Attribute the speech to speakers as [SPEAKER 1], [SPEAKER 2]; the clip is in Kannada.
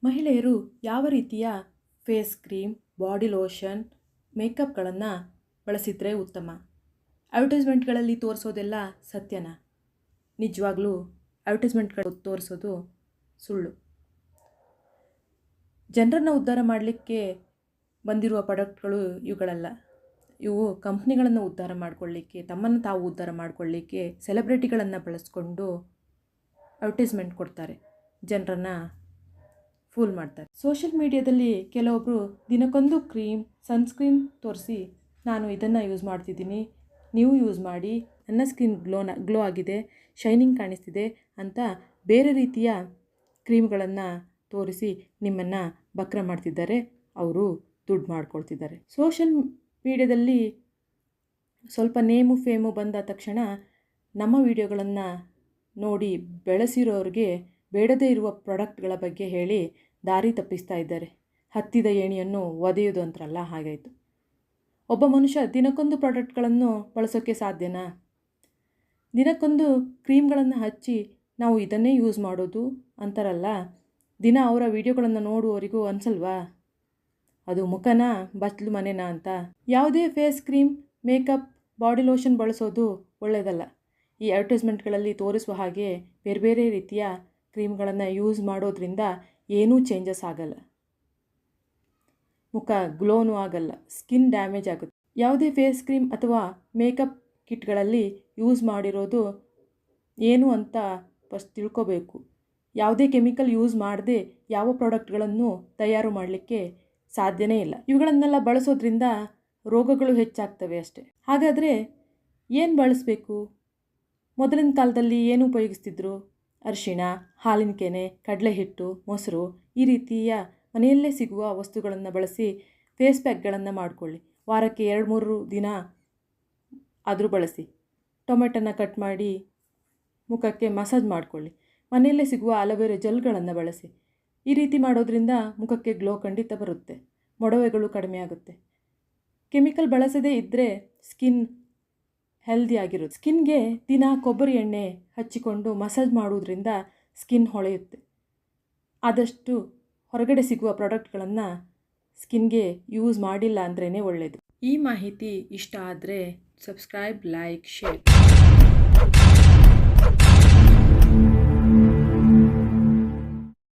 [SPEAKER 1] ಮಹಿಳೆಯರು ಯಾವ ರೀತಿಯ ಫೇಸ್ ಕ್ರೀಮ್, ಬಾಡಿ ಲೋಷನ್, ಮೇಕಪ್ಗಳನ್ನು ಬಳಸಿದರೆ ಉತ್ತಮ? ಅಡ್ವರ್ಟೈಸ್ಮೆಂಟ್ಗಳಲ್ಲಿ ತೋರಿಸೋದೆಲ್ಲ ಸತ್ಯನಾ? ನಿಜವಾಗ್ಲೂ ಅಡ್ವರ್ಟೈಸ್ಮೆಂಟ್ಗಳು ತೋರಿಸೋದು ಸುಳ್ಳು. ಜನರನ್ನು ಉದ್ಧಾರ ಮಾಡಲಿಕ್ಕೆ ಬಂದಿರುವ ಪ್ರಾಡಕ್ಟ್ಗಳು ಇವುಗಳಲ್ಲ. ಇವು ಕಂಪ್ನಿಗಳನ್ನು ಉದ್ಧಾರ ಮಾಡಿಕೊಳ್ಳಿಕ್ಕೆ, ತಮ್ಮನ್ನು ತಾವು ಉದ್ಧಾರ ಮಾಡಿಕೊಳ್ಳಿಕ್ಕೆ ಸೆಲೆಬ್ರಿಟಿಗಳನ್ನು ಬಳಸ್ಕೊಂಡು ಅಡ್ವರ್ಟೈಸ್ಮೆಂಟ್ ಕೊಡ್ತಾರೆ, ಜನರನ್ನು ಫೂಲ್ ಮಾಡ್ತಾರೆ. ಸೋಷಿಯಲ್ ಮೀಡಿಯಾದಲ್ಲಿ ಕೆಲವೊಬ್ಬರು ದಿನಕ್ಕೊಂದು ಕ್ರೀಮ್, ಸನ್ಸ್ಕ್ರೀನ್ ತೋರಿಸಿ ನಾನು ಇದನ್ನು ಯೂಸ್ ಮಾಡ್ತಿದ್ದೀನಿ, ನೀವು ಯೂಸ್ ಮಾಡಿ, ನನ್ನ ಸ್ಕಿನ್ ಗ್ಲೋ ಆಗಿದೆ, ಶೈನಿಂಗ್ ಕಾಣಿಸ್ತಿದೆ ಅಂತ ಬೇರೆ ರೀತಿಯ ಕ್ರೀಮ್ಗಳನ್ನು ತೋರಿಸಿ ನಿಮ್ಮನ್ನು ಬಕ್ರ ಮಾಡ್ತಿದ್ದಾರೆ. ಅವರು ದುಡ್ಡು ಮಾಡ್ಕೊಳ್ತಿದ್ದಾರೆ. ಸೋಷಿಯಲ್ ಮೀಡಿಯಾದಲ್ಲಿ ಸ್ವಲ್ಪ ನೇಮು ಫೇಮು ಬಂದ ತಕ್ಷಣ ನಮ್ಮ ವಿಡಿಯೋಗಳನ್ನು ನೋಡಿ ಬೆಳೆಸಿರೋರಿಗೆ ಬೇಡದೇ ಇರುವ ಪ್ರಾಡಕ್ಟ್ಗಳ ಬಗ್ಗೆ ಹೇಳಿ ದಾರಿ ತಪ್ಪಿಸ್ತಾ ಇದ್ದಾರೆ. ಹತ್ತಿದ ಏಣಿಯನ್ನು ಒದೆಯೋದು ಅಂತಾರಲ್ಲ, ಹಾಗಾಯಿತು. ಒಬ್ಬ ಮನುಷ್ಯ ದಿನಕ್ಕೊಂದು ಪ್ರಾಡಕ್ಟ್ಗಳನ್ನು ಬಳಸೋಕ್ಕೆ ಸಾಧ್ಯನಾ? ದಿನಕ್ಕೊಂದು ಕ್ರೀಮ್ಗಳನ್ನು ಹಚ್ಚಿ ನಾವು ಇದನ್ನೇ ಯೂಸ್ ಮಾಡೋದು ಅಂತಾರಲ್ಲ, ದಿನ ಅವರ ವಿಡಿಯೋಗಳನ್ನು ನೋಡುವವರಿಗೂ ಅನಿಸಲ್ವಾ ಅದು ಮುಖನ ಬಚ್ಚಲು ಮನೆನಾ ಅಂತ? ಯಾವುದೇ face cream, makeup, body lotion ಬಳಸೋದು ಒಳ್ಳೆಯದಲ್ಲ. ಈ ಅಡ್ವರ್ಟೈಸ್ಮೆಂಟ್ಗಳಲ್ಲಿ ತೋರಿಸುವ ಹಾಗೆ ಬೇರೆ ಬೇರೆ ರೀತಿಯ ಕ್ರೀಮ್ಗಳನ್ನು ಯೂಸ್ ಮಾಡೋದ್ರಿಂದ ಏನೂ ಚೇಂಜಸ್ ಆಗಲ್ಲ. ಮುಖ ಗ್ಲೋನೂ ಆಗಲ್ಲ, ಸ್ಕಿನ್ ಡ್ಯಾಮೇಜ್ ಆಗುತ್ತೆ. ಯಾವುದೇ ಫೇಸ್ ಕ್ರೀಮ್ ಅಥವಾ ಮೇಕಪ್ ಕಿಟ್ಗಳಲ್ಲಿ ಯೂಸ್ ಮಾಡಿರೋದು ಏನು ಅಂತ ಫಸ್ಟ್ ತಿಳ್ಕೋಬೇಕು. ಯಾವುದೇ ಕೆಮಿಕಲ್ ಯೂಸ್ ಮಾಡದೆ ಯಾವ ಪ್ರಾಡಕ್ಟ್ಗಳನ್ನು ತಯಾರು ಮಾಡಲಿಕ್ಕೆ ಸಾಧ್ಯನೇ ಇಲ್ಲ. ಇವುಗಳನ್ನೆಲ್ಲ ಬಳಸೋದ್ರಿಂದ ರೋಗಗಳು ಹೆಚ್ಚಾಗ್ತವೆ ಅಷ್ಟೆ. ಹಾಗಾದರೆ ಏನು ಬಳಸಬೇಕು? ಮೊದಲಿನ ಕಾಲದಲ್ಲಿ ಏನು ಉಪಯೋಗಿಸ್ತಿದ್ರು? ಅರಿಶಿಣ, ಹಾಲಿನ ಕೆನೆ, ಕಡಲೆ ಹಿಟ್ಟು, ಮೊಸರು ಈ ರೀತಿಯ ಮನೆಯಲ್ಲೇ ಸಿಗುವ ವಸ್ತುಗಳನ್ನು ಬಳಸಿ ಫೇಸ್ ಪ್ಯಾಕ್ಗಳನ್ನು ಮಾಡಿಕೊಳ್ಳಿ. ವಾರಕ್ಕೆ 2-3 ದಿನ ಆದರೂ ಬಳಸಿ. ಟೊಮೆಟೊನ ಕಟ್ ಮಾಡಿ ಮುಖಕ್ಕೆ ಮಸಾಜ್ ಮಾಡಿಕೊಳ್ಳಿ. ಮನೆಯಲ್ಲೇ ಸಿಗುವ ಅಲೋವೆರಾ ಜೆಲ್ಗಳನ್ನು ಬಳಸಿ. ಈ ರೀತಿ ಮಾಡೋದ್ರಿಂದ ಮುಖಕ್ಕೆ ಗ್ಲೋ ಖಂಡಿತ ಬರುತ್ತೆ, ಮೊಡವೆಗಳು ಕಡಿಮೆ ಆಗುತ್ತೆ. ಕೆಮಿಕಲ್ ಬಳಸದೇ ಇದ್ದರೆ ಸ್ಕಿನ್ ಹೆಲ್ದಿ ಆಗಿರುತ್ತೆ. ಸ್ಕಿನ್ಗೆ ದಿನ ಕೊಬ್ಬರಿ ಎಣ್ಣೆ ಹಚ್ಚಿಕೊಂಡು ಮಸಾಜ್ ಮಾಡೋದ್ರಿಂದ ಸ್ಕಿನ್ ಹೊಳೆಯುತ್ತೆ. ಆದಷ್ಟು ಹೊರಗಡೆ ಸಿಗುವ ಪ್ರಾಡಕ್ಟ್ಗಳನ್ನು ಸ್ಕಿನ್ಗೆ ಯೂಸ್ ಮಾಡಿಲ್ಲ ಅಂದ್ರೇ ಒಳ್ಳೆಯದು. ಈ ಮಾಹಿತಿ ಇಷ್ಟ ಆದರೆ ಸಬ್ಸ್ಕ್ರೈಬ್, ಲೈಕ್, ಶೇರ್.